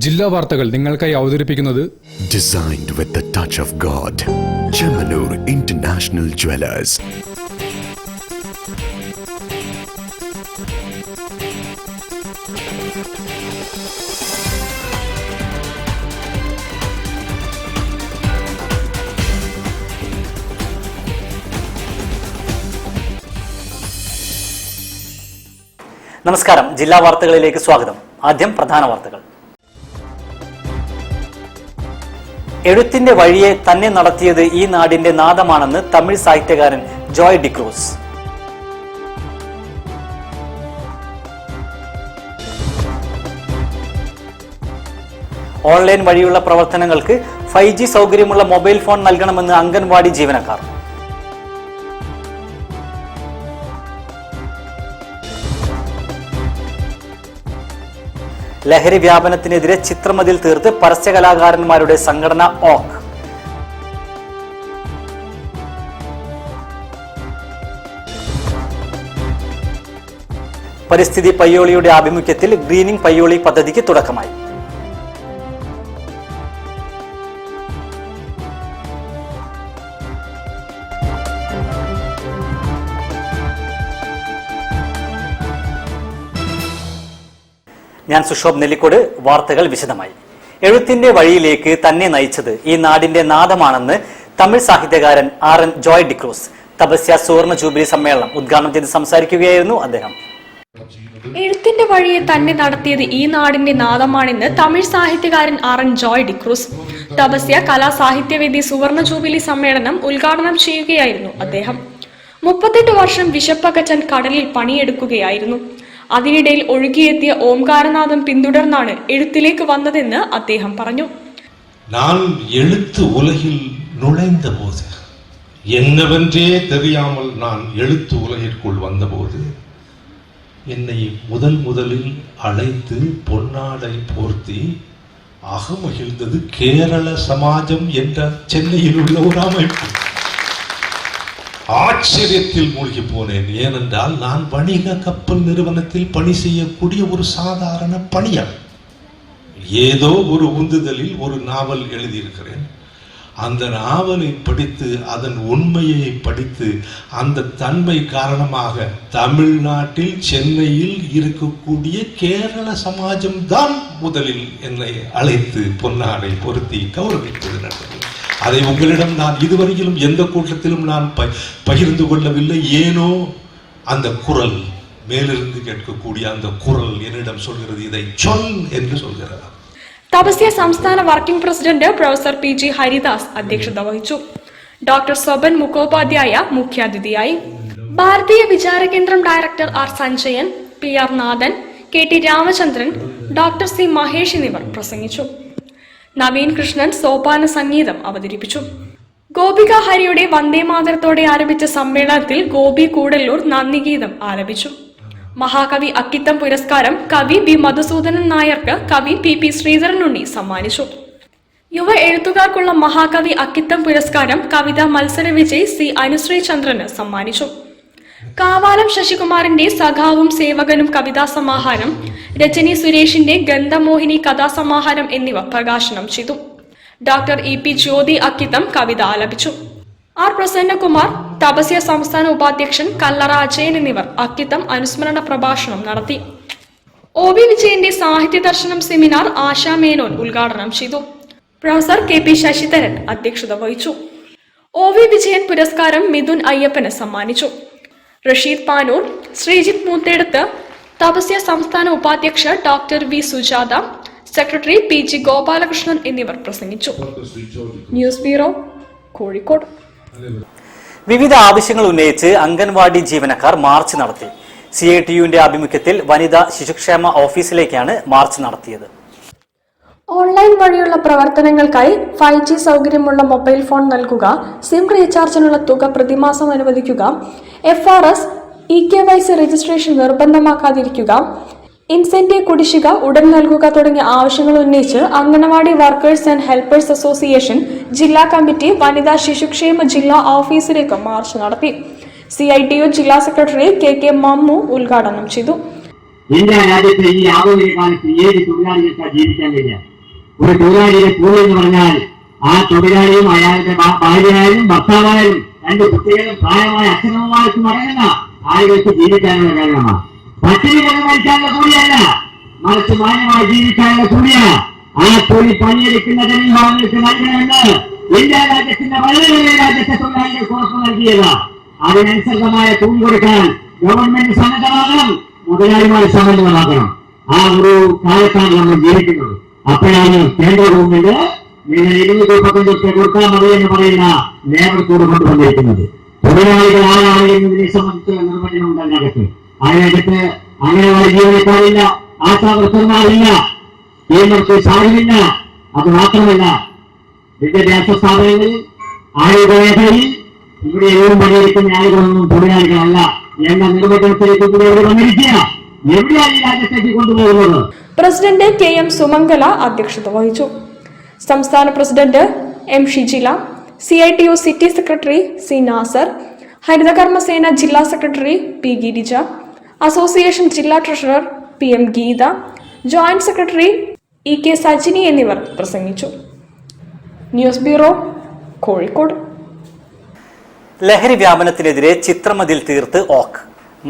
ജില്ലാ വാർത്തകൾ നിങ്ങൾക്കായി അവതരിപ്പിക്കുന്നത് Designed with the touch of God. Chemanur International Jewelers. നമസ്കാരം, ജില്ലാ വാർത്തകളിലേക്ക് സ്വാഗതം. ആദ്യം പ്രധാന വാർത്തകൾ. എഴുത്തിന്റെ വഴിയെ തന്നെ നടത്തിയത് ഈ നാടിന്റെ നാദമാണെന്ന് തമിഴ് സാഹിത്യകാരൻ ജോയ് ഡിക്രൂസ്. ഓൺലൈൻ വഴിയുള്ള പ്രവർത്തനങ്ങൾക്ക് 5G സൗകര്യമുള്ള മൊബൈൽ ഫോൺ നൽകണമെന്ന് അംഗൻവാടി ജീവനക്കാർ. ലഹരി വ്യാപനത്തിനെതിരെ ചിത്രമതിൽ തീർത്ത് പരസ്യകലാകാരന്മാരുടെ സംഘടന ഓക്ക്. പരിസ്ഥിതി പയ്യോളിയുടെ ആഭിമുഖ്യത്തിൽ ഗ്രീനിംഗ് പയ്യോളി പദ്ധതിക്ക് തുടക്കമായി. ഞാൻ സുഷോഭ് നെല്ലിക്കോട്. വാർത്തകൾ വിശദമായി. എഴുത്തിന്റെ വഴിയിലേക്ക് തന്നെ നയിച്ചത് ഈ നാടിന്റെ നാദമാണെന്ന് തമിഴ് സാഹിത്യകാരൻ RN ജോയ് ഡിക്രൂസ് തപസ്യ സുവർണ ജൂബിലി സമ്മേളനം ഉദ്ഘാടനം ചെയ്ത് സംസാരിക്കുകയായിരുന്നു അദ്ദേഹം. എഴുത്തിന്റെ വഴിയെ തന്നെ നടത്തിയത് ഈ നാടിന്റെ നാദമാണെന്ന് തമിഴ് സാഹിത്യകാരൻ RN ജോയ് ഡിക്രൂസ് തപസ്യ കലാസാഹിത്യവേദി സുവർണ ജൂബിലി സമ്മേളനം ഉദ്ഘാടനം ചെയ്യുകയായിരുന്നു അദ്ദേഹം. 38 വർഷം വിശപ്പകറ്റാൻ കടലിൽ പണിയെടുക്കുകയായിരുന്നു. അതിനിടയിൽ ഒഴുകിയെത്തിയ ഓംകാരനാഥം പിന്തുടർന്നാണ് എഴുത്തിലേക്ക് വന്നതെന്ന് അദ്ദേഹം പറഞ്ഞു. நான் எழுத்து உலகில் நுழைந்த போது என்னவென்றே தெரியாமல் நான் எழுத்து உலகிற்குள் வந்தபோது என்னை முதலில் அழைத்து பொன்னாடை போர்த்தி அகமகிழ்ந்தது கேரள சமாஜம் என்ற சென்னையில் உள்ள ஒரு அமைப்பு. ஆச்சரியத்தில் மூழ்கி போனேன். ஏனென்றால் நான் வணிக கப்பல் நிறுவனத்தில் பணி செய்யக்கூடிய ஒரு சாதாரண பணியாளர். ஏதோ ஒரு உந்துதலில் ஒரு நாவல் எழுதியிருக்கிறேன். அந்த நாவலை படித்து அதன் உண்மையை படித்து அந்த தன்மை காரணமாக தமிழ்நாட்டில் சென்னையில் இருக்கக்கூடிய கேரள சமாஜம் தான் முதலில் என்னை அழைத்து பொன்னாடை பொருத்தி கௌரவித்தது நடந்தது. அதை உங்களிடம் நான் இதுவரையிலும் எந்த கூட்டத்திலும் நான் பகிர்ந்து கொள்ளவில்லை. ஏனோ அந்த குரல், மேலிருந்து கேட்கக்கூடிய அந்த குரல் என்னிடம் சொல்கிறது, இதை சொல் என்று சொல்கிறது. തപസ്യ സംസ്ഥാന working president professor PG Haridas അധ്യക്ഷത വഹിച്ചു. ഡോക്ടർ സ്വപൻ മുഖോപാധ്യായ മുഖ്യാതിഥിയായി. ഭാരതീയ വിചാര കേന്ദ്രം ഡയറക്ടർ R സഞ്ജയൻ, PR നാഥൻ, KT Ramachandran, doctor C Mahesh എന്നിവർ പ്രസംഗിച്ചു. നവീൻ കൃഷ്ണൻ സോപാന സംഗീതം അവതരിപ്പിച്ചു. ഗോപിക ഹരിയുടെ വന്ദേമാതരത്തോടെ ആരംഭിച്ച സമ്മേളനത്തിൽ ഗോപി കൂടല്ലൂർ നന്ദിഗീതം ആലപിച്ചു. മഹാകവി അക്കിത്തം പുരസ്കാരം കവി B മധുസൂദനൻ നായർക്ക് കവി PP ശ്രീധരനുണ്ണി സമ്മാനിച്ചു. യുവ എഴുത്തുകാർക്കുള്ള മഹാകവി അക്കിത്തം പുരസ്കാരം കവിതാ മത്സര വിജയ് C അനുശ്രീ ചന്ദ്രന് സമ്മാനിച്ചു. കാവാലം ശശികുമാറിന്റെ സഖാവും സേവകനും കവിതാ സമാഹാരം, രജനി സുരേഷിന്റെ ഗന്ധമോഹിനി കഥാസമാഹാരം എന്നിവ പ്രകാശനം ചെയ്തു. ഡോക്ടർ EP ജ്യോതി അക്കിത്തം കവിത ആലപിച്ചു. R പ്രസന്നകുമാർ, തപസ്യ സംസ്ഥാന ഉപാധ്യക്ഷൻ കല്ലറ അജയൻ എന്നിവർ അക്കിത്തം അനുസ്മരണ പ്രഭാഷണം നടത്തി. OB വിജയന്റെ സാഹിത്യ ദർശനം സെമിനാർ ആശാ മേനോൻ ഉദ്ഘാടനം ചെയ്തു. പ്രൊഫസർ KP ശശിധരൻ അധ്യക്ഷത വഹിച്ചു. OV വിജയൻ പുരസ്കാരം മിഥുൻ അയ്യപ്പന് സമ്മാനിച്ചു. റഷീദ് പാനൂർ, ശ്രീജിത്ത് മൂത്തേടത്ത്, തപസ്യ സംസ്ഥാന ഉപാധ്യക്ഷ doctor V Sujatha, secretary PG Gopalakrishnan എന്നിവർ പ്രസംഗിച്ചു. News bureau, Kozhikode. വിവിധ ആവശ്യങ്ങൾ ഉന്നയിച്ച് അംഗൻവാടി ജീവനക്കാർ മാർച്ച് നടത്തി. CITUവിന്റെ ആഭിമുഖ്യത്തിൽ വനിതാ ശിശുക്ഷേമ ഓഫീസിലേക്കാണ് മാർച്ച് നടത്തിയത്. ഓൺലൈൻ വഴിയുള്ള പ്രവർത്തനങ്ങൾക്കായി 5G സൗകര്യമുള്ള മൊബൈൽ ഫോൺ നൽകുക, സിം റീചാർജിനുള്ള തുക പ്രതിമാസം അനുവദിക്കുക, FRS EKYC രജിസ്ട്രേഷൻ നിർബന്ധമാക്കാതിരിക്കുക, ഇൻസെന്റീവ് കുടിശ്ശിക ഉടൻ നൽകുക തുടങ്ങിയ ആവശ്യങ്ങൾ ഉന്നയിച്ച് anganwadi workers and helpers association ജില്ലാ കമ്മിറ്റി വനിതാ ശിശുക്ഷേമ ജില്ലാ ഓഫീസിലേക്ക് മാർച്ച് നടത്തി. CITU ജില്ലാ സെക്രട്ടറി KK മമ്മു ഉദ്ഘാടനം ചെയ്തു. ഇന്ത്യ രാജ്യത്തെ ഈ ആധുനിക കാലത്ത് ഏത് തൊഴിലാളികൾക്ക് ജീവിക്കാൻ കഴിയുക? ഒരു തൊഴിലാളിയുടെ കൂലി എന്ന് പറഞ്ഞാൽ ആ തൊഴിലാളിയും അയാളുടെ ഭാര്യയായാലും ഭർത്താവായാലും 2 കുട്ടികളും പ്രായമായ അച്ഛനമ്മമാർക്കും അടങ്ങുന്ന ആളുകൾക്ക് ജീവിക്കാനുള്ള കാരണമാണ്. പട്ടിണി മരിക്കാനുള്ള കൂലിയല്ല, മറിച്ച് മാന്യമായി ജീവിക്കാനുള്ള കൂലിയാണ്. ആ കൂലി പണിയെടുക്കുന്ന ജനവിഭാഗങ്ങൾക്ക് നൽകണമെന്ന് ഇന്ത്യ രാജ്യത്തിന്റെ വളരെ രാജ്യത്തെ തൊഴിലാളികൾക്ക് ഉറപ്പ് നൽകിയത്. അതിനനുസൃതമായ കൂലി കൊടുക്കാൻ ഗവൺമെന്റ് സന്നദ്ധമാകണം, മുതലാളിമാർ സന്നദ്ധമാകണം. ആ ഒരു കാലത്താണ് നമ്മൾ ജീവിക്കുന്നത്. അപ്പോഴാണ് കേന്ദ്ര ഗവൺമെന്റ് നിങ്ങൾ 235 കൊടുത്താൽ മതി എന്ന് പറയുന്ന ലേബർ കോഡ് കൊണ്ടുവന്നിരിക്കുന്നത്. തൊഴിലാളികൾ ആരാണ് എന്നതിനെ സംബന്ധിച്ച് നിർവചനം ഉണ്ട് അതിനകത്ത്. അതിനകത്ത് അങ്ങനെയുള്ള ജീവനക്കാരില്ല, ആശാവർക്കന്മാരില്ല, നിയമർക്ക് സാധ്യമില്ല. അത് മാത്രമല്ല, വിദ്യാഭ്യാസ സ്ഥാപനങ്ങളിൽ ആരോഗ്യ മേഖലയിൽ ഇവിടെ എല്ലാം പണിയെടുക്കുന്ന ആളുകളൊന്നും തൊഴിലാളികളല്ല എന്ന നിർവചനത്തിലേക്ക് കൂടെ ഇവിടെ വന്നിരിക്കുക. എവിടെയാണ് ഈ രാജ്യത്തേക്ക് കൊണ്ടുപോകുന്നത്? പ്രസിഡന്റ് KM സുമംഗല അധ്യക്ഷത വഹിച്ചു. സംസ്ഥാന president M Shijila, CITU city secretary C Nasar, Harithakarmasena ജില്ലാ സെക്രട്ടറി P ഗിരിജ, അസോസിയേഷൻ ജില്ലാ treasurer PM Geetha, joint secretary EK Sajini എന്നിവർ പ്രസംഗിച്ചു. News bureau, Kozhikode. ലഹരി വ്യാപനത്തിനെതിരെ ചിത്രമതിൽ തീർത്ത് ഓക്ക്.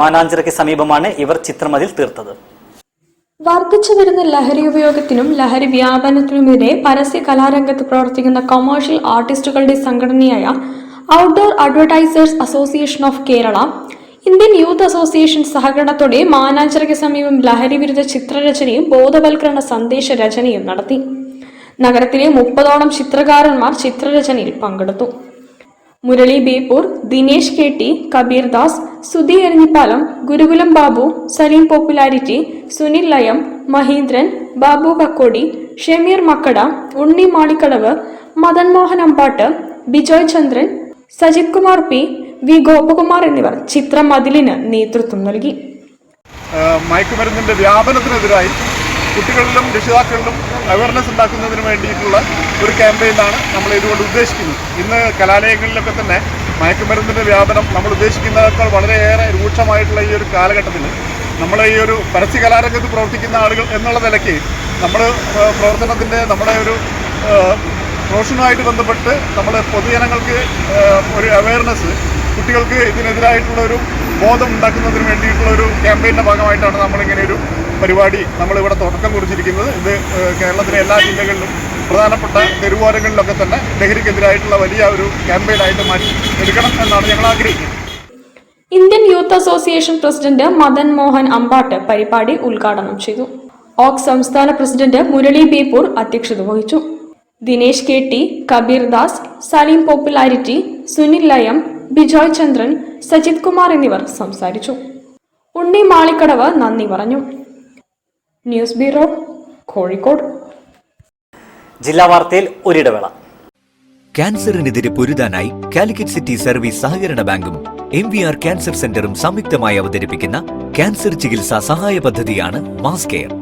മാനാഞ്ചിറയ്ക്ക് സമീപമാണ് ഇവർ ചിത്രമതിൽ തീർത്തത്. വർദ്ധിച്ചു വരുന്ന ലഹരി ഉപയോഗത്തിനും ലഹരി വ്യാപനത്തിനുമെതിരെ പരസ്യ കലാരംഗത്ത് പ്രവർത്തിക്കുന്ന കൊമേഴ്ഷ്യൽ ആർട്ടിസ്റ്റുകളുടെ സംഘടനയായ outdoor advertisers association of Kerala, Indian youth association സഹകരണത്തോടെ മാനാഞ്ചിറയ്ക്ക് സമീപം ലഹരി വിരുദ്ധ ചിത്രരചനയും ബോധവൽക്കരണ സന്ദേശ രചനയും നടത്തി. നഗരത്തിലെ 30ഓളം ചിത്രകാരന്മാർ ചിത്രരചനയിൽ പങ്കെടുത്തു. മുരളി ബേപ്പൂർ, ദിനേശ് KT, കബീർ ദാസ്, സുധി എരഞ്ഞിപ്പാലം, ഗുരുകുലം ബാബു, സലീം പോപ്പുലാരിറ്റി, സുനിൽ ലയം, മഹീന്ദ്രൻ, ബാബു കക്കോടി, ഷമീർ മക്കട, ഉണ്ണി മാളിക്കടവ്, മദൻ മോഹൻ അമ്പാട്ട്, ബിജോയ് ചന്ദ്രൻ, സജിത് കുമാർ P, V ഗോപകുമാർ എന്നിവർ ചിത്രമതിലിന് നേതൃത്വം നൽകി. മയക്കുമരുന്നിന്റെ വ്യാപനത്തിനെതിരായി കുട്ടികളിലും രക്ഷിതാക്കളിലും അവയർനെസ് ഉണ്ടാക്കുന്നതിന് വേണ്ടിയിട്ടുള്ള ഒരു ക്യാമ്പയിനാണ് നമ്മൾ ഇതുകൊണ്ട് ഉദ്ദേശിക്കുന്നത്. ഇന്ന് കലാലയങ്ങളിലൊക്കെ തന്നെ മയക്കുമരുന്നിൻ്റെ വ്യാപനം നമ്മൾ ഉദ്ദേശിക്കുന്നതിനേക്കാൾ വളരെയേറെ രൂക്ഷമായിട്ടുള്ള ഈ ഒരു കാലഘട്ടത്തിൽ നമ്മൾ ഈ ഒരു പരസ്യ കലാരംഗത്ത് പ്രവർത്തിക്കുന്ന ആളുകൾ എന്നുള്ള നിലയ്ക്ക് നമ്മൾ പ്രവർത്തനത്തിൻ്റെ നമ്മുടെ ഒരു പ്രൊഫഷനുമായിട്ട് ബന്ധപ്പെട്ട് നമ്മൾ പൊതുജനങ്ങൾക്ക് ഒരു അവയർനെസ്, കുട്ടികൾക്ക് ഇതിനെതിരായിട്ടുള്ള ഒരു ബോധം ഉണ്ടാക്കുന്നതിന് വേണ്ടിയിട്ടുള്ള ഒരു ക്യാമ്പയിൻ്റെ ഭാഗമായിട്ടാണ് നമ്മളിങ്ങനെ ഒരു പരിപാടി നമ്മളിവിടെ തുടക്കം കുറിച്ചിരിക്കുന്നത്. ഇത് കേരളത്തിലെ എല്ലാ ജില്ലകളിലും പ്രധാനപ്പെട്ട തെരുവോരങ്ങളിലൊക്കെ തന്നെ ലഹരിക്കെതിരായിട്ടുള്ള വലിയ ഒരു ക്യാമ്പയിനായിട്ട് മാറ്റി എടുക്കണം എന്നാണ് ഞങ്ങൾ ആഗ്രഹിക്കുന്നത്. Indian youth association president Madan Mohan Ambat പരിപാടി ഉദ്ഘാടനം ചെയ്തു. ഓക്ക് സംസ്ഥാന പ്രസിഡന്റ് മുരളി ബേപ്പൂർ അധ്യക്ഷത വഹിച്ചു. ദിനേശ് KT, കബീർ ദാസ്, സലീം പോപ്പുലാരിറ്റി, സുനിൽ ലയം, ബിജോയ് ചന്ദ്രൻ, സജിത് കുമാർ എന്നിവർ സംസാരിച്ചു. ഉണ്ണി മാളിക്കടവ് നന്ദി പറഞ്ഞു. News bureau, Kozhikode. ജില്ലാ വാർത്തയിൽ ഒരിടവേള. ക്യാൻസറിനെതിരെ പൊരുതാനായി കാലിക്കറ്റ് സിറ്റി സർവീസ് സഹകരണ ബാങ്കും MVR ക്യാൻസർ സെന്ററും സംയുക്തമായി അവതരിപ്പിക്കുന്ന ക്യാൻസർ ചികിത്സാ സഹായ പദ്ധതിയാണ് mass care.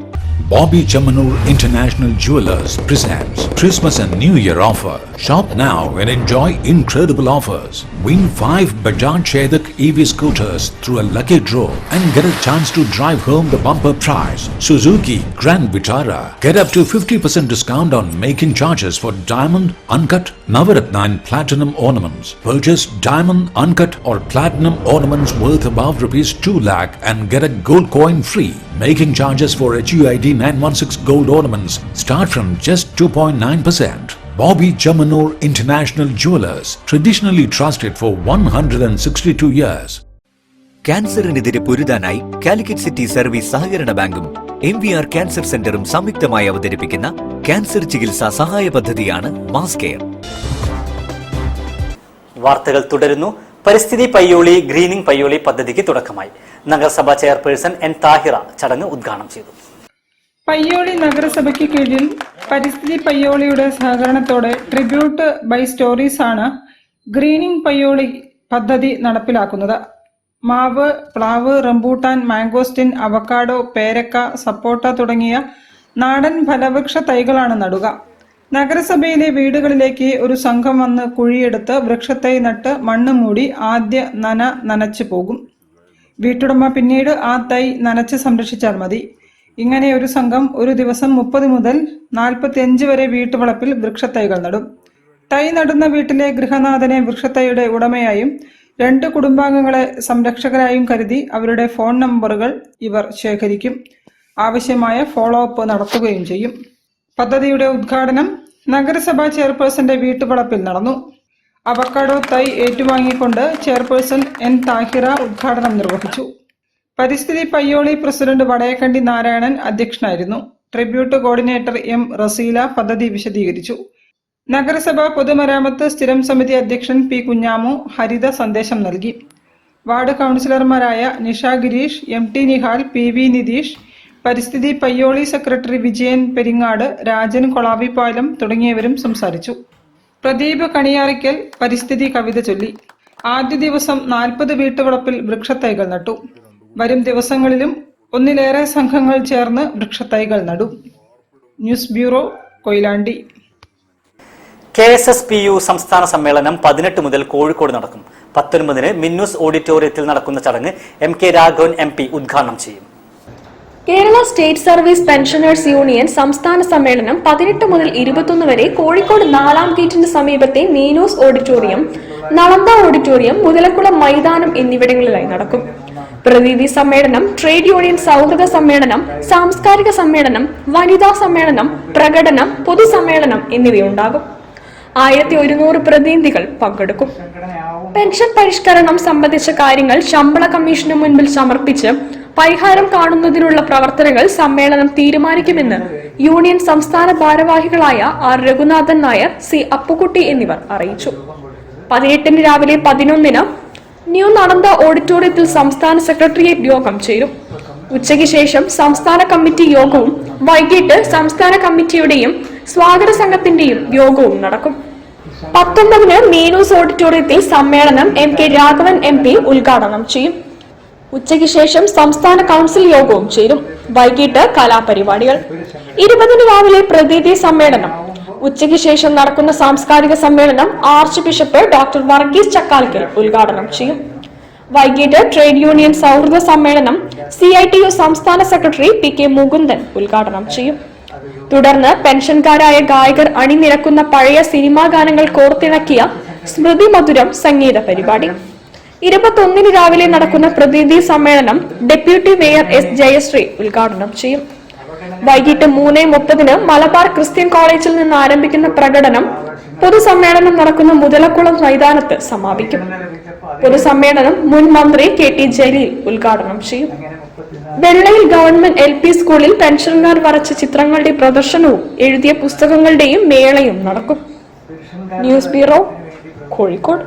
Bobby Chamanur International Jewelers presents Christmas and New Year offer. Shop now and enjoy incredible offers. Win 5 Bajaj Chetak EV scooters through a lucky draw and get a chance to drive home the bumper prize. Suzuki Grand Vitara. Get up to 50% discount on making charges for diamond, uncut, Navaratna and platinum ornaments. Purchase diamond, uncut or platinum ornaments worth above rupees 2 lakh and get a gold coin free. Making charges for HUID 916 gold ornaments start from just 2.9%. Bobby Chamanur International Jewelers, traditionally trusted for 162 years. ക്യാൻസറിനെതിരെ പൊരുതാനായി Calicut city service സഹകരണ ബാങ്കും MVR cancer സെന്ററും സംയുക്തമായി അവതരിപ്പിക്കുന്ന cancer ചികിത്സാ സഹായ പദ്ധതിയാണ് മാസ് കെയർ. വാർത്തകൾ തുടരുന്നു. പരിസ്ഥിതി പയ്യോളി ഗ്രീനിംഗ് പയ്യോളി പദ്ധതിക്ക് തുടക്കമായി. നഗരസഭാ ചെയർപേഴ്സൺ N താഹിറ ചടങ്ങ് ഉദ്ഘാടനം ചെയ്തു. പയ്യോളി നഗരസഭയ്ക്ക് കീഴിൽ പരിസ്ഥിതി പയ്യോളിയുടെ സഹകരണത്തോടെ ട്രിബ്യൂട്ട് ബൈ സ്റ്റോറീസ് ആണ് ഗ്രീനിംഗ് പയ്യോളി പദ്ധതി നടപ്പിലാക്കുന്നത്. മാവ്, പ്ലാവ്, റംബൂട്ടാൻ, മാംഗോസ്റ്റിൻ, അവക്കാഡോ, പേരക്ക, സപ്പോട്ട തുടങ്ങിയ നാടൻ ഫലവൃക്ഷ തൈകളാണ് നടുക. നഗരസഭയിലെ വീടുകളിലേക്ക് ഒരു സംഘം വന്ന് കുഴിയെടുത്ത് വൃക്ഷത്തൈ നട്ട് മണ്ണ് മൂടി ആദ്യ നനച്ചു പോകും. വീട്ടുടമ പിന്നീട് ആ തൈ നനച്ച് സംരക്ഷിച്ചാൽ മതി. ഇങ്ങനെ ഒരു സംഘം ഒരു ദിവസം 30 മുതൽ 45 വരെ വീട്ടുവളപ്പിൽ വൃക്ഷത്തൈകൾ നടും. തൈ നടുന്ന വീട്ടിലെ ഗൃഹനാഥനെ വൃക്ഷത്തൈയുടെ ഉടമയായും 2 കുടുംബാംഗങ്ങളെ സംരക്ഷകരായും കരുതി അവരുടെ ഫോൺ നമ്പറുകൾ ഇവർ ശേഖരിക്കും. ആവശ്യമായ ഫോളോ അപ്പ് നടത്തുകയും ചെയ്യും. പദ്ധതിയുടെ ഉദ്ഘാടനം നഗരസഭാ ചെയർപേഴ്സന്റെ വീട്ടുവളപ്പിൽ നടന്നു. അവക്കാഡോ തൈ ഏറ്റുവാങ്ങിക്കൊണ്ട് ചെയർപേഴ്സൺ എൻ താഹിറ ഉദ്ഘാടനം നിർവഹിച്ചു. പരിസ്ഥിതി പയ്യോളി പ്രസിഡന്റ് വടയക്കണ്ടി നാരായണൻ അധ്യക്ഷനായിരുന്നു. ട്രിബ്യൂട്ട് കോർഡിനേറ്റർ എം റസീല പദ്ധതി വിശദീകരിച്ചു. നഗരസഭാ പൊതുമരാമത്ത് സ്ഥിരം സമിതി അധ്യക്ഷൻ പി കുഞ്ഞാമു ഹരിത സന്ദേശം നൽകി. വാർഡ് കൗൺസിലർമാരായ Nisha Gireesh, M T Nihal, P V Nitheesh, പരിസ്ഥിതി പയ്യോളി സെക്രട്ടറി വിജയൻ പെരിങ്ങാട്, രാജൻ കൊളാവിപ്പാലം തുടങ്ങിയവരും സംസാരിച്ചു. പ്രദീപ് കണിയാറിക്കൽ പരിസ്ഥിതി കവിത ചൊല്ലി. ആദ്യ ദിവസം 40 വീട്ടുവളപ്പിൽ വൃക്ഷത്തൈകൾ നട്ടു. വരും ദിവസങ്ങളിലും ഒന്നിലേറെ സംഘങ്ങൾ ചേർന്ന് വൃക്ഷത്തൈകൾ നടും. News bureau, Koyilandy. KSSPU സംസ്ഥാന സമ്മേളനം 18 മുതൽ കോഴിക്കോട് നടക്കും. 19 മിന്നൂസ് ഓഡിറ്റോറിയത്തിൽ നടക്കുന്ന ചടങ്ങ് MK രാഘവൻ MP ഉദ്ഘാടനം ചെയ്യും. Kerala state service pensioners union സംസ്ഥാന സമ്മേളനം 18 മുതൽ 21 വരെ കോഴിക്കോട് 4-ാം ഗേറ്റിന് സമീപത്തെ മീനൂസ് ഓഡിറ്റോറിയം, നളന്ദ ഓഡിറ്റോറിയം, മുതലക്കുളം മൈതാനം എന്നിവിടങ്ങളിലായി നടക്കും. പ്രതിനിധി സമ്മേളനം, ട്രേഡ് യൂണിയൻ സൗഹൃദ സമ്മേളനം, സാംസ്കാരിക സമ്മേളനം, വനിതാ സമ്മേളനം, പ്രകടനം, പൊതുസമ്മേളനം എന്നിവയുണ്ടാകും. 1100 പ്രതിനിധികൾ പങ്കെടുക്കും. പെൻഷൻ പരിഷ്കരണം സംബന്ധിച്ച കാര്യങ്ങൾ ശമ്പള കമ്മീഷന് മുൻപിൽ സമർപ്പിച്ച് പരിഹാരം കാണുന്നതിനുള്ള പ്രവർത്തനങ്ങൾ സമ്മേളനം തീരുമാനിക്കുമെന്ന് യൂണിയൻ സംസ്ഥാന ഭാരവാഹികളായ ആർ രഘുനാഥൻ നായർ, സി അപ്പുകുട്ടി എന്നിവർ അറിയിച്ചു. 18 രാവിലെ 11 ന്യൂ നളന്ദ ഓഡിറ്റോറിയത്തിൽ സംസ്ഥാന സെക്രട്ടേറിയറ്റ് യോഗം ചേരും. ഉച്ചയ്ക്ക് ശേഷം സംസ്ഥാന കമ്മിറ്റി യോഗവും വൈകിട്ട് സംസ്ഥാന കമ്മിറ്റിയുടെയും സ്വാഗത സംഘത്തിന്റെയും യോഗവും നടക്കും. 19 മീനൂസ് ഓഡിറ്റോറിയത്തിൽ സമ്മേളനം MK രാഘവൻ MP ഉദ്ഘാടനം ചെയ്യും. ഉച്ചയ്ക്ക് ശേഷം സംസ്ഥാന കൗൺസിൽ യോഗവും ചേരും. വൈകിട്ട് കലാപരിപാടികൾ. 20 രാവിലെ പ്രതിനിധി സമ്മേളനം. ഉച്ചയ്ക്ക് ശേഷം നടക്കുന്ന സാംസ്കാരിക സമ്മേളനം arch bishop doctor Varghese Chakkalakkal ഉദ്ഘാടനം ചെയ്യും. വൈകിട്ട് ട്രേഡ് യൂണിയൻ സൗഹൃദ സമ്മേളനം CITU സംസ്ഥാന സെക്രട്ടറി PK മുകുന്ദൻ ഉദ്ഘാടനം ചെയ്യും. തുടർന്ന് പെൻഷൻകാരായ ഗായകർ അണിനിരക്കുന്ന പഴയ സിനിമാ ഗാനങ്ങൾ കോർത്തിണക്കിയ സ്മൃതി മധുരം സംഗീത പരിപാടി. 21 രാവിലെ നടക്കുന്ന പ്രതിനിധി സമ്മേളനം ഡെപ്യൂട്ടി മേയർ S ജയശ്രീ ഉദ്ഘാടനം ചെയ്യും. വൈകിട്ട് 3:30 മലബാർ ക്രിസ്ത്യൻ കോളേജിൽ നിന്ന് ആരംഭിക്കുന്ന പ്രകടനം പൊതുസമ്മേളനം നടക്കുന്ന മുതലക്കുളം മൈതാനത്ത് സമാപിക്കും. പൊതുസമ്മേളനം മുൻ മന്ത്രി KT ജലീൽ ഉദ്ഘാടനം ചെയ്യും. വെള്ളയിൽ ഗവൺമെന്റ് LP സ്കൂളിൽ പെൻഷൻകാർ വരച്ച ചിത്രങ്ങളുടെ പ്രദർശനവും എഴുതിയ പുസ്തകങ്ങളുടെയും മേളയും നടക്കും. News bureau, Kozhikode.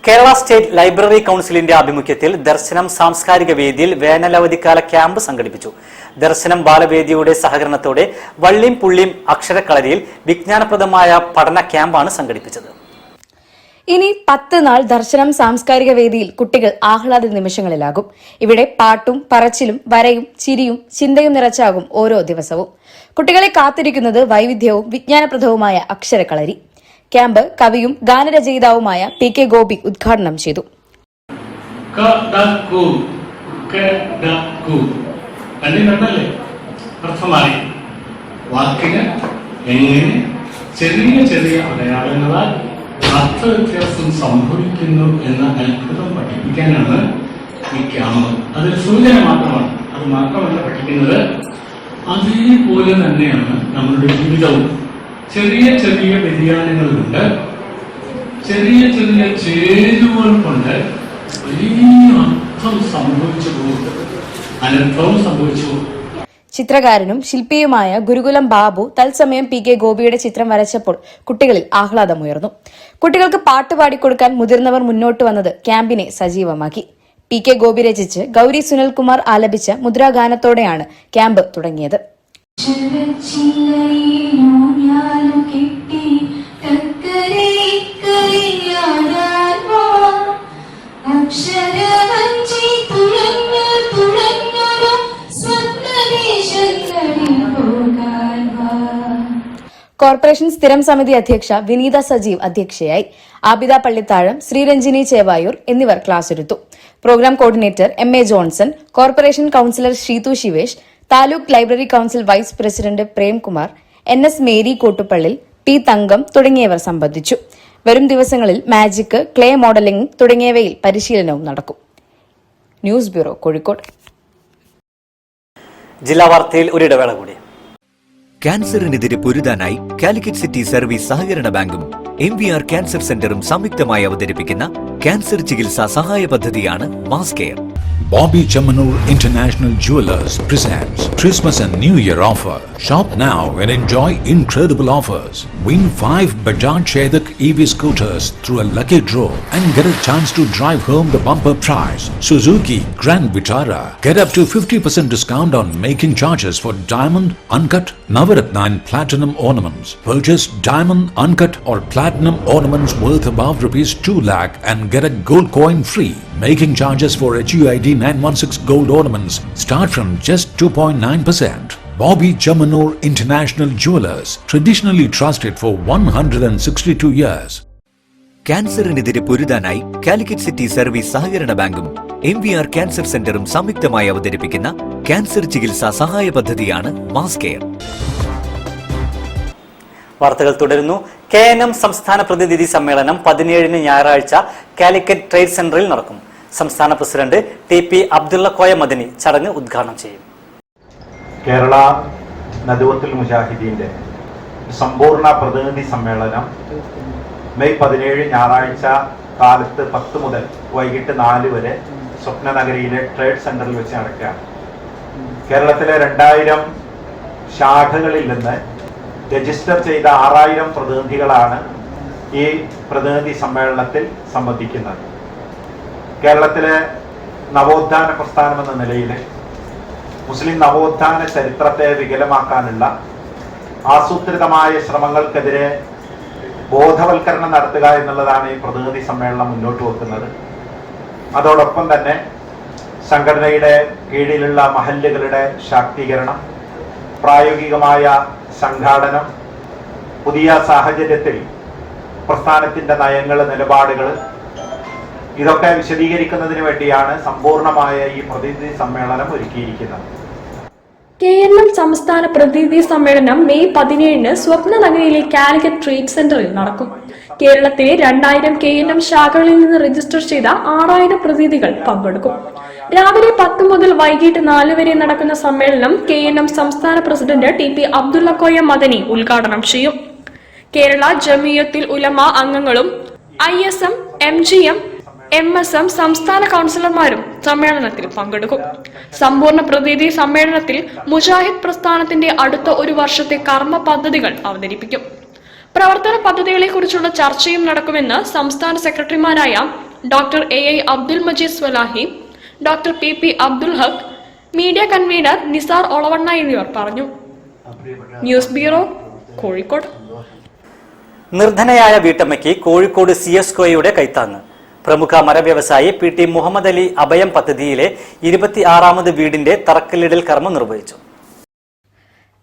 Kerala state library കൌൺസിലിന്റെ ആഭിമുഖ്യത്തിൽ ദർശനം സാംസ്കാരിക വേദിയിൽ വേനലവധിക്കാല ക്യാമ്പ് സംഘടിപ്പിച്ചു. ദർശനം ബാലവേദിയുടെ സഹകരണത്തോടെ വള്ളിയും പുള്ളിയും അക്ഷരക്കളരിയിൽ വിജ്ഞാനപ്രദമായ പഠന ക്യാമ്പാണ് സംഘടിപ്പിച്ചത്. ഇനി 10 നാൾ ദർശനം സാംസ്കാരിക വേദിയിൽ കുട്ടികൾ ആഹ്ലാദ നിമിഷങ്ങളിലാകും. ഇവിടെ പാട്ടും പറച്ചിലും വരയും ചിരിയും ചിന്തയും നിറച്ചാകും ഓരോ ദിവസവും. കുട്ടികളെ കാത്തിരിക്കുന്നത് വൈവിധ്യവും വിജ്ഞാനപ്രദവുമായ അക്ഷരക്കളരി. ക്യാമ്പ് കവിയും ഗാനരചയിതാവുമായ PK ഗോപി ഉദ്ഘാടനം ചെയ്തു. വാക്കിന് എങ്ങനെ ചെറിയ ചെറിയ അടയാളങ്ങളാൽ അർത്ഥവ്യത്യാസം സംഭവിക്കുന്നു എന്ന അത്ഭുതം പഠിപ്പിക്കാനാണ് ഈ ക്യാമ്പ്. അതൊരു സൂചന മാത്രമാണ്. അത് മാത്രമല്ല പഠിക്കുന്നത്, അതേപോലെ തന്നെയാണ് നമ്മളുടെ ജീവിതവും. ചെറിയ ചെറിയ വ്യതിയാനങ്ങൾ കൊണ്ട്, ചെറിയ ചെറിയ ചേരുവകൾ കൊണ്ട് വലിയ അർത്ഥം സംഭവിച്ചു പോകും, അനർത്ഥവും സംഭവിച്ചു പോകും. ചിത്രകാരനും ശില്പിയുമായ ഗുരുകുലം ബാബു തത്സമയം PK ഗോപിയുടെ ചിത്രം വരച്ചപ്പോൾ കുട്ടികളിൽ ആഹ്ലാദമുയർന്നു. കുട്ടികൾക്ക് പാട്ട് പാടിക്കൊടുക്കാൻ മുതിർന്നവർ മുന്നോട്ട് വന്നത് ക്യാമ്പിനെ സജീവമാക്കി. PK ഗോപി രചിച്ച് ഗൗരി സുനിൽകുമാർ ആലപിച്ച മുദ്രാഗാനത്തോടെയാണ് ക്യാമ്പ് തുടങ്ങിയത്. കോർപ്പറേഷൻ സ്ഥിരം സമിതി അധ്യക്ഷ വിനീത സജീവ് അധ്യക്ഷയായി. ആബിദ പള്ളിത്താഴം, ശ്രീരഞ്ജിനി ചേവായൂർ എന്നിവർ ക്ലാസ് എടുത്തു. Program coordinator MA Johnson, corporation councillor Sreethu Shivesh, taluk library council vice president Premkumar, NS Mary Kottupallil, P Thankam തുടങ്ങിയവർ സംബന്ധിച്ചു. വരും ദിവസങ്ങളിൽ മാജിക്, ക്ലേ മോഡലിംഗ് തുടങ്ങിയവയിൽ പരിശീലനവും നടക്കും. News bureau, Kozhikode. ജില്ലാ വാർത്തയിൽ ഒരു ഇടവേള കൂടി. ക്യാൻസറിനെതിരെ പൊരുതാനായി കാലിക്കറ്റ് സിറ്റി സർവീസ് സഹകരണ ബാങ്കും MVR ക്യാൻസർ സെന്ററും സംയുക്തമായി അവതരിപ്പിക്കുന്ന ക്യാൻസർ ചികിത്സാ സഹായ പദ്ധതിയാണ് mass care. Bobby Chamanur International Jewelers presents Christmas and New Year offer. Shop now and enjoy incredible offers. Win 5 Bajaj Chetak EV scooters through a lucky draw and get a chance to drive home the bumper prize. Suzuki Grand Vitara. Get up to 50% discount on making charges for diamond, uncut, Navaratna and platinum ornaments. Purchase diamond, uncut or platinum ornaments worth above rupees 2 lakh and get a gold coin free. Making charges for HUID 916 gold ornaments start from just 2.9%. Bobby Chamanur International Jewelers, traditionally trusted for 162 years. ക്യാൻസറിനെതിരെ പൊരുതാനായി Calicut city service സഹകരണ ബാങ്കും MVR cancer സെന്ററും സംയുക്തമായി അവതരിപ്പിക്കുന്ന cancer ചികിത്സാ സഹായ പദ്ധതിയാണ് മാസ് കെയർ. വാർത്തകൾ തുടരുന്നു. KNM സംസ്ഥാന പ്രതിനിധി സമ്മേളനം 17 ഞായറാഴ്ച കാലിക്കറ്റ് ട്രേഡ് സെന്ററിൽ നടക്കും. സംസ്ഥാന പ്രസിഡന്റ് TP അബ്ദുള്ള മദനി ചടങ്ങ് ഉദ്ഘാടനം ചെയ്യും. കേരള നദുവത്തുൽ മുജാഹിദീന്റെ സമ്പൂർണ്ണ പ്രതിനിധി സമ്മേളനം മെയ് 17 ഞായറാഴ്ച കാലത്ത് 10 മുതൽ വൈകിട്ട് 4 വരെ സ്വപ്നനഗരിയിലെ ട്രേഡ് സെന്ററിൽ വെച്ച് നടക്കുകയാണ്. കേരളത്തിലെ 2000 ശാഖകളിൽ നിന്ന് രജിസ്റ്റർ ചെയ്ത 6000 പ്രതിനിധികളാണ് ഈ പ്രതിനിധി സമ്മേളനത്തിൽ സംബന്ധിക്കുന്നത്. കേരളത്തിലെ നവോത്ഥാന പ്രസ്ഥാനം എന്ന നിലയിൽ മുസ്ലിം നവോത്ഥാന ചരിത്രത്തെ വികലമാക്കാനുള്ള ആസൂത്രിതമായ ശ്രമങ്ങൾക്കെതിരെ ബോധവൽക്കരണം നടത്തുക എന്നുള്ളതാണ് ഈ പ്രതിനിധി സമ്മേളനം മുന്നോട്ട് വെക്കുന്നത്. അതോടൊപ്പം തന്നെ സംഘടനയുടെ കീഴിലുള്ള മഹല്ലുകളുടെ ശാക്തീകരണം, പ്രായോഗികമായ സംഘാടനം, പുതിയ സാഹചര്യത്തിൽ പ്രസ്ഥാനത്തിന്റെ നയങ്ങൾ, നിലപാടുകൾ, ഇതൊക്കെ വിശദീകരിക്കുന്നതിന് വേണ്ടിയാണ് സമ്പൂർണമായ ഈ പ്രതിനിധി സമ്മേളനം ഒരുക്കിയിരിക്കുന്നത്. KNM സംസ്ഥാന പ്രതിനിധി സമ്മേളനം മെയ് 17 സ്വപ്നനഗരിയിലെ കാലിക്കറ്റ് ട്രേഡ് സെന്ററിൽ നടക്കും. കേരളത്തിലെ 2000 KNM ശാഖകളിൽ നിന്ന് രജിസ്റ്റർ ചെയ്ത 6000 പ്രതിനിധികൾ പങ്കെടുക്കും. രാവിലെ 10 മുതൽ വൈകിട്ട് 4 വരെ നടക്കുന്ന സമ്മേളനം KNM സംസ്ഥാന പ്രസിഡന്റ് TP അബ്ദുള്ള മദനി ഉദ്ഘാടനം ചെയ്യും. കേരള ജമിയത്തുൽ ഉലമ അംഗങ്ങളും ISM, MGM, MSM സംസ്ഥാന കൌൺസിലർമാരും സമ്മേളനത്തിൽ പങ്കെടുക്കും. സമ്പൂർണ്ണ പ്രതിനിധി സമ്മേളനത്തിൽ മുജാഹിദ് പ്രസ്ഥാനത്തിന്റെ അടുത്ത ഒരു വർഷത്തെ കർമ്മ പദ്ധതികൾ അവതരിപ്പിക്കും. പ്രവർത്തന പദ്ധതികളെ കുറിച്ചുള്ള ചർച്ചയും നടക്കുമെന്ന് സംസ്ഥാന സെക്രട്ടറിമാരായ doctor AI Abdul Majeed Swalahi, doctor PP Abdul Haq, media convener Nisar Olavanna എന്നിവർ പറഞ്ഞു. News bureau, Kozhikode. നിർധനയായ വീട്ടമ്മയ്ക്ക് കോഴിക്കോട് CSCOയുടെ കൈത്താങ്ങ്. പ്രമുഖ മരവ്യവസായി PT മുഹമ്മദ് അലി അഭയം പദ്ധതിയിലെ 26ാമത് വീടിന്റെ തറക്കല്ലിടൽ കർമ്മം നിർവഹിച്ചു.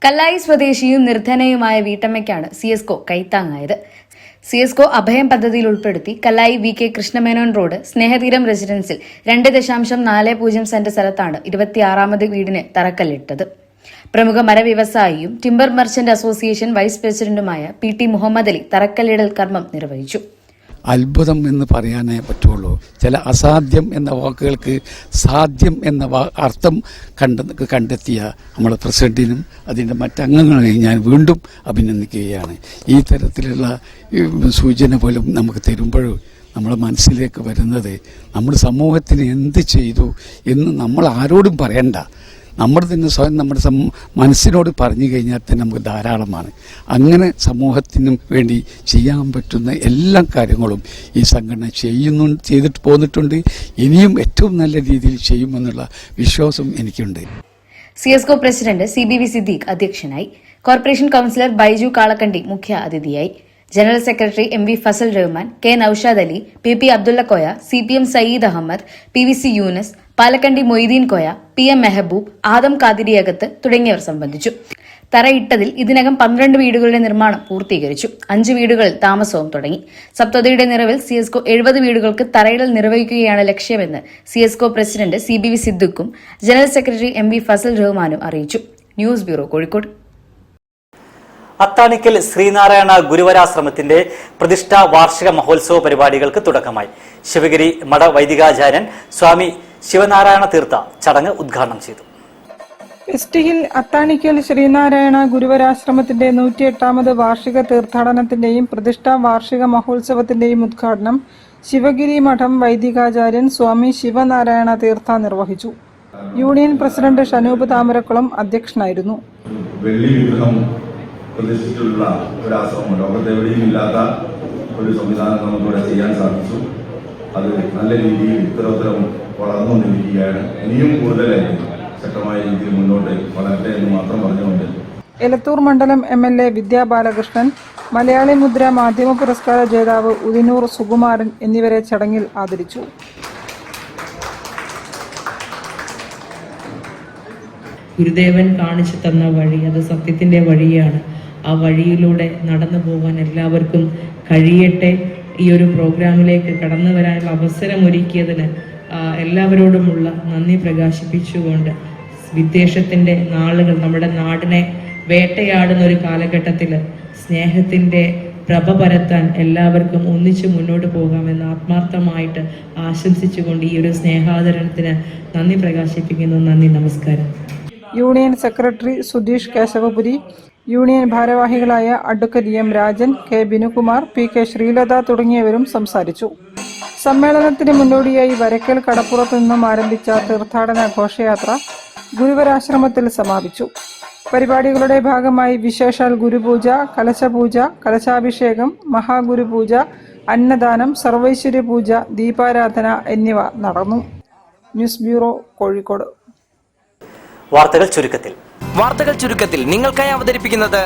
കല്ലായി സ്വദേശിയും നിർധനയുമായ വീട്ടമ്മയ്ക്കാണ് CSCO കൈത്താങ്ങായത്. CSCO അഭയം പദ്ധതിയിൽ ഉൾപ്പെടുത്തി കല്ലായി VK കൃഷ്ണമേനോൻ റോഡ് സ്നേഹതീരം റെസിഡൻസിൽ 2.40 സെന്റ് സ്ഥലത്താണ് 26ാമത് വീടിന് തറക്കല്ലിട്ടത്. പ്രമുഖ മരവ്യവസായിയും ടിംബർ മർച്ചന്റ് അസോസിയേഷൻ വൈസ് പ്രസിഡന്റുമായ PT മുഹമ്മദ് അലി തറക്കല്ലിടൽ കർമ്മം നിർവഹിച്ചു. അത്ഭുതം എന്ന് പറയാനേ പറ്റുള്ളൂ. ചില അസാധ്യം എന്ന വാക്കുകൾക്ക് സാധ്യം എന്ന അർത്ഥം കണ്ടെത്തിയ നമ്മുടെ പ്രസിഡന്റിനും അതിൻ്റെ മറ്റംഗങ്ങളെയും ഞാൻ വീണ്ടും അഭിനന്ദിക്കുകയാണ്. ഈ തരത്തിലുള്ള സൂചന പോലും നമുക്ക് തരുമ്പോഴും നമ്മുടെ മനസ്സിലേക്ക് വരുന്നത് നമ്മുടെ സമൂഹത്തിന് എന്ത് ചെയ്തു എന്ന് നമ്മൾ ആരോടും പറയണ്ട, നമ്മൾ തന്നെ സ്വയം നമ്മുടെ മനസ്സിനോട് പറഞ്ഞു കഴിഞ്ഞാൽ തന്നെ നമുക്ക് ധാരാളമാണ്. അങ്ങനെ സമൂഹത്തിനും വേണ്ടി ചെയ്യാൻ പറ്റുന്ന എല്ലാ കാര്യങ്ങളും ഈ സംഘടന ചെയ്തിട്ട് പോന്നിട്ടുണ്ട്. ഇനിയും ഏറ്റവും നല്ല രീതിയിൽ ചെയ്യുമെന്നുള്ള വിശ്വാസം എനിക്കുണ്ട്. CSCO പ്രസിഡന്റ് CBV സിദ്ദീഖ് അധ്യക്ഷനായി. കോർപ്പറേഷൻ കൌൺസിലർ ബൈജു കാളക്കണ്ടി മുഖ്യ അതിഥിയായി. General secretary MV Fazal Rahman, K Noushad Ali, PP Abdulla Koya, CPM Sayyid Ahammed, PVC Yunus, Palakkandi Moideen Koya, PM Mehboob, Adam Kadiriyakath തുടങ്ങിയവർ സംബന്ധിച്ചു. തറയിട്ടതിൽ ഇതിനകം 12 വീടുകളുടെ നിർമ്മാണം പൂർത്തീകരിച്ചു. 5 വീടുകളിൽ താമസവും തുടങ്ങി. സപ്തതിയുടെ നിറവിൽ സിഎസ്കോ 70 വീടുകൾക്ക് തറയിടൽ നിർവഹിക്കുകയാണ് ലക്ഷ്യമെന്ന് സിഎസ്കോ പ്രസിഡന്റ് CBV സിദ്ദിഖും ജനറൽ സെക്രട്ടറി MV ഫസൽ റഹ്മാനും അറിയിച്ചു. News bureau, Kozhikode. അത്താണിക്കൽ ശ്രീനാരായണ ഗുരുവരാശ്രമത്തിന്റെ പ്രതിഷ്ഠാ വാർഷിക മഹോത്സവ പരിപാടികൾക്ക് തുടക്കമായി. ശിവഗിരി മഠ വൈദികാചാര്യൻ സ്വാമി ശിവനാരായണ തീർത്ഥ ചടങ്ങ് ഉദ്ഘാടനം ചെയ്തു. വെസ്റ്റ് ഹിൽ അത്താണിക്കൽ ശ്രീനാരായണ ഗുരുവരാശ്രമത്തിന്റെ 108ാമത് വാർഷിക തീർത്ഥാടനത്തിന്റെയും പ്രതിഷ്ഠാ വാർഷിക മഹോത്സവത്തിന്റെയും ഉദ്ഘാടനം ശിവഗിരി മഠം വൈദികാചാര്യൻ സ്വാമി ശിവനാരായണ തീർത്ഥ നിർവഹിച്ചു. യൂണിയൻ പ്രസിഡന്റ് ഷനൂപ് താമരക്കുളം അധ്യക്ഷനായിരുന്നു. പ്രതിഷ്ഠിച്ചിട്ടുള്ള ഒരു ആശ്രമം ലോകത്തെവിടെയും ഇല്ലാത്ത ഒരു സംവിധാനം നമുക്കിവിടെ ചെയ്യാൻ സാധിച്ചു. അത് നല്ല രീതിയിൽ ഉത്തരോത്തരം വളർന്നുകൊണ്ടിരിക്കുകയാണ്. ഇനിയും കൂടുതലായിട്ട് ശക്തമായ രീതിയിൽ മുന്നോട്ട് വളരട്ടെ എന്ന് മാത്രം പറഞ്ഞുകൊണ്ട് എലത്തൂർ മണ്ഡലം MLA വിദ്യാ ബാലകൃഷ്ണൻ, മലയാളി മുദ്ര മാധ്യമ പുരസ്കാര ജേതാവ് ഉദിനൂർ സുകുമാരൻ എന്നിവരെ ചടങ്ങിൽ ആദരിച്ചു. ഗുരുദേവൻ കാണിച്ചു തന്ന വഴി അത് സത്യത്തിന്റെ വഴിയാണ്. ആ വഴിയിലൂടെ നടന്നു പോകാൻ എല്ലാവർക്കും കഴിയട്ടെ. ഈ ഒരു പ്രോഗ്രാമിലേക്ക് കടന്നു വരാനുള്ള അവസരമൊരുക്കിയതിന് എല്ലാവരോടുമുള്ള നന്ദി പ്രകാശിപ്പിച്ചുകൊണ്ട് വിദ്വേഷത്തിന്റെ നാളുകൾ നമ്മുടെ നാടിനെ വേട്ടയാടുന്ന ഒരു കാലഘട്ടത്തിൽ സ്നേഹത്തിന്റെ പ്രഭ പരത്താൻ എല്ലാവർക്കും ഒന്നിച്ചു മുന്നോട്ട് പോകാമെന്ന് ആത്മാർത്ഥമായിട്ട് ആശംസിച്ചുകൊണ്ട് ഈ ഒരു സ്നേഹാദരണത്തിന് നന്ദി പ്രകാശിപ്പിക്കുന്നു. നന്ദി, നമസ്കാരം. Union secretary Sudheesh Keshavapuri, union ഭാരവാഹികളായ advocate M Rajan, K Binukumar, PK Sreelatha തുടങ്ങിയവരും സംസാരിച്ചു. സമ്മേളനത്തിന് മുന്നോടിയായി വരക്കൽ കടപ്പുറത്തു നിന്നും ആരംഭിച്ച തീർത്ഥാടന ഘോഷയാത്ര ഗുരുവരാശ്രമത്തിൽ സമാപിച്ചു. പരിപാടികളുടെ ഭാഗമായി വിശേഷാൽ ഗുരുപൂജ, കലശപൂജ, കലശാഭിഷേകം, മഹാഗുരുപൂജ, അന്നദാനം, സർവൈശ്വര്യ പൂജ, ദീപാരാധന എന്നിവ നടന്നു. News bureau, Kozhikode. വാർത്തകൾ ചുരുക്കത്തിൽ നിങ്ങൾക്കായി അവതരിപ്പിക്കുന്നത്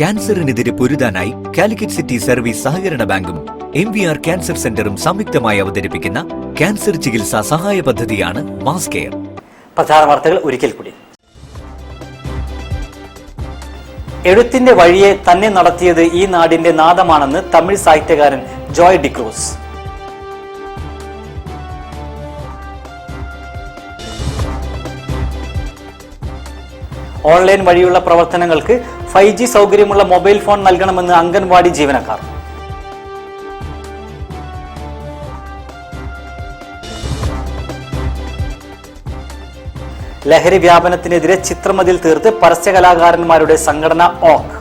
ക്യാൻസറിനെതിരെ പൊരുതാനായി കാലിക്കറ്റ് സിറ്റി സർവീസ് സഹകരണ ബാങ്കും MVR ക്യാൻസർ സെന്ററും സംയുക്തമായി അവതരിപ്പിക്കുന്ന ക്യാൻസർ ചികിത്സാ സഹായ പദ്ധതിയാണ് മാസ് കെയർ. പ്രധാന വാർത്തകൾ ഒരിക്കൽ കൂടി. എഴുത്തിന്റെ വഴിയെ തന്നെ നടത്തിയത് ഈ നാടിന്റെ നാദമാണെന്ന് തമിഴ് സാഹിത്യകാരൻ ജോയ് ഡിക്രൂസ്. ഓൺലൈൻ വഴിയുള്ള പ്രവർത്തനങ്ങൾക്ക് 5G സൗകര്യമുള്ള മൊബൈൽ ഫോൺ നൽകണമെന്ന് അംഗൻവാടി ജീവനക്കാർ. ലഹരി വ്യാപനത്തിനെതിരെ ചിത്രമതിൽ തീർത്ത് പരസ്യകലാകാരന്മാരുടെ സംഘടന OC.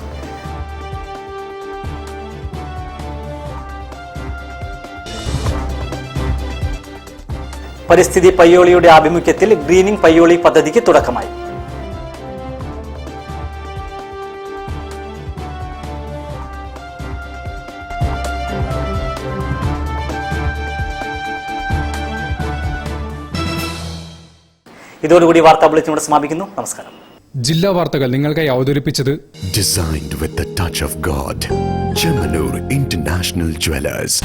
പരിസ്ഥിതി പയ്യോളിയുടെ ആഭിമുഖ്യത്തിൽ ഗ്രീനിംഗ് പയ്യോളി പദ്ധതിക്ക് തുടക്കമായി. ഇതോടുകൂടി വാർത്താ ബുള്ളറ്റിനോട് സമാപിക്കുന്നു. നമസ്കാരം. ജില്ലാ വാർത്തകൾ നിങ്ങൾക്കായി അവതരിപ്പിച്ചത് Designed with the touch of God. Chemanur International Jewelers.